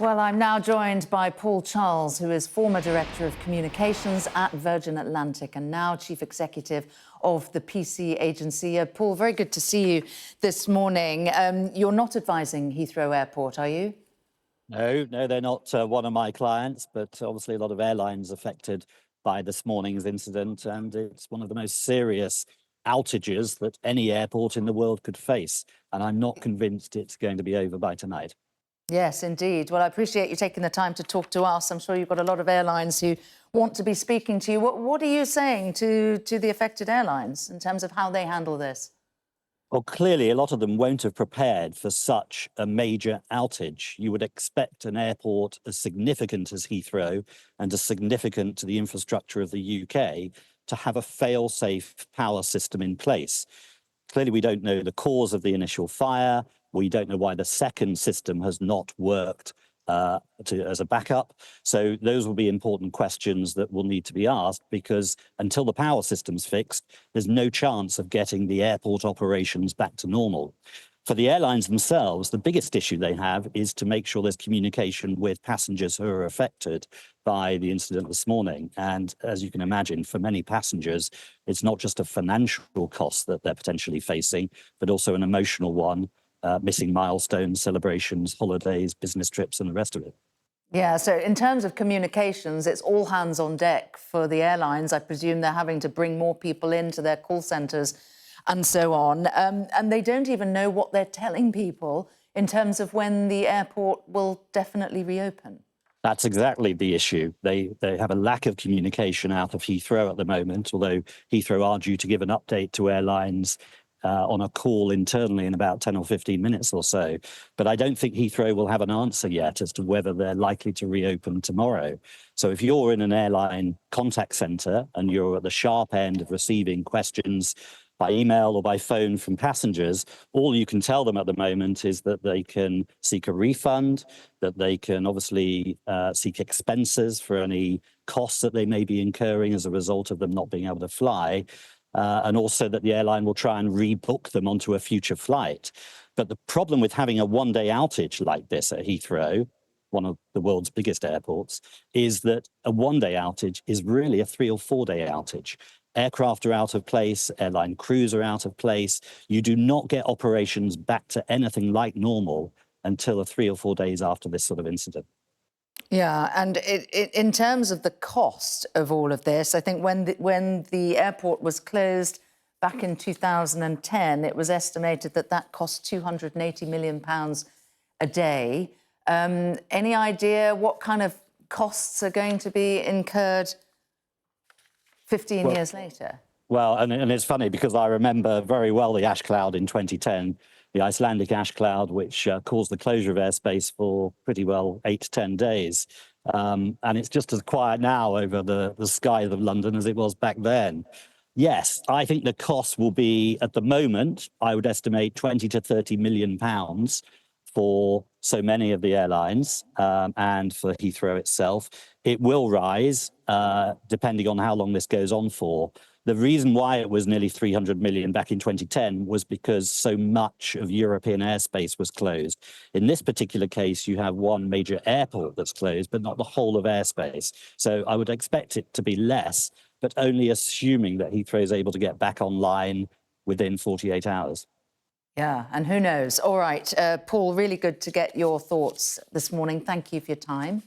Well, I'm now joined by Paul Charles, who is former Director of Communications at Virgin Atlantic and now Chief Executive of the PC agency. Paul, very good to see you this morning. You're not advising Heathrow Airport, are you? No, they're not one of my clients, but obviously a lot of airlines affected by this morning's incident, and it's one of the most serious outages that any airport in the world could face. And I'm not convinced it's going to be over by tonight. Yes, indeed. Well, I appreciate you taking the time to talk to us. I'm sure you've got a lot of airlines who want to be speaking to you. What are you saying to the affected airlines in terms of how they handle this? Well, clearly, a lot of them won't have prepared for such a major outage. You would expect an airport as significant as Heathrow and as significant to the infrastructure of the UK to have a fail-safe power system in place. Clearly, we don't know the cause of the initial fire. We don't know why the second system has not worked as a backup. So those will be important questions that will need to be asked, because until the power system's fixed, there's no chance of getting the airport operations back to normal. For the airlines themselves, the biggest issue they have is to make sure there's communication with passengers who are affected by the incident this morning. And as you can imagine, for many passengers, it's not just a financial cost that they're potentially facing, but also an emotional one. Missing milestones, celebrations, holidays, business trips, and the rest of it. Yeah, so in terms of communications, it's all hands on deck for the airlines. I presume they're having to bring more people into their call centres and so on. And they don't even know what they're telling people in terms of when the airport will definitely reopen. That's exactly the issue. They have a lack of communication out of Heathrow at the moment, although Heathrow are due to give an update to airlines on a call internally in about 10 or 15 minutes or so. But I don't think Heathrow will have an answer yet as to whether they're likely to reopen tomorrow. So if you're in an airline contact centre and you're at the sharp end of receiving questions by email or by phone from passengers, all you can tell them at the moment is that they can seek a refund, that they can obviously seek expenses for any costs that they may be incurring as a result of them not being able to fly. And also that the airline will try and rebook them onto a future flight. But the problem with having a one-day outage like this at Heathrow, one of the world's biggest airports, is that a one-day outage is really a 3 or 4 day outage. Aircraft are out of place, airline crews are out of place. You do not get operations back to anything like normal until 3 or 4 days after this sort of incident. Yeah, and in terms of the cost of all of this, I think when the airport was closed back in 2010, it was estimated that that cost £280 million a day. Any idea what kind of costs are going to be incurred 15 years later? Well, and it's funny because I remember very well the ash cloud in 2010, the Icelandic ash cloud, which caused the closure of airspace for pretty well 8 to 10 days. And it's just as quiet now over the skies of London as it was back then. Yes, I think the cost will be, at the moment, I would estimate 20 to 30 million pounds for so many of the airlines and for Heathrow itself. It will rise depending on how long this goes on for. The reason why it was nearly 300 million back in 2010 was because so much of European airspace was closed. In this particular case, you have one major airport that's closed, but not the whole of airspace. So I would expect it to be less, but only assuming that Heathrow is able to get back online within 48 hours. Yeah, and who knows? All right, Paul, really good to get your thoughts this morning. Thank you for your time.